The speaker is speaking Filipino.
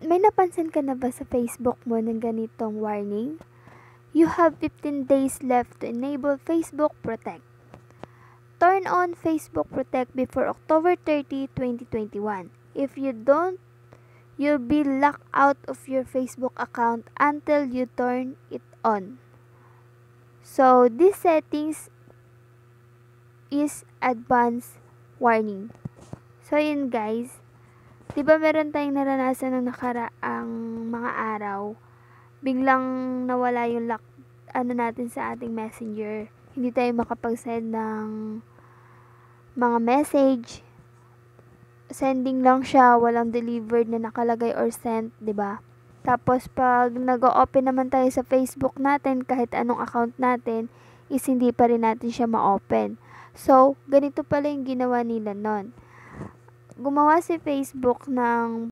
may napansin ka na ba sa Facebook mo ng ganitong warning? You have 15 days left to enable Facebook Protect. Turn on Facebook Protect before October 30, 2021. If you don't, you'll be locked out of your Facebook account until you turn it on. So, these settings is advanced warning. So, yun guys. Diba meron tayong naranasan ng nakaraang mga araw, biglang nawala yung lock natin sa ating messenger. Hindi tayo makapag-send ng mga message. Sending lang siya, walang delivered na nakalagay or sent, 'di ba? Tapos pag nag-open naman tayo sa Facebook natin, kahit anong account natin, is hindi pa rin natin siya ma-open. So, ganito pala yung ginawa nila nun. Gumawa si Facebook ng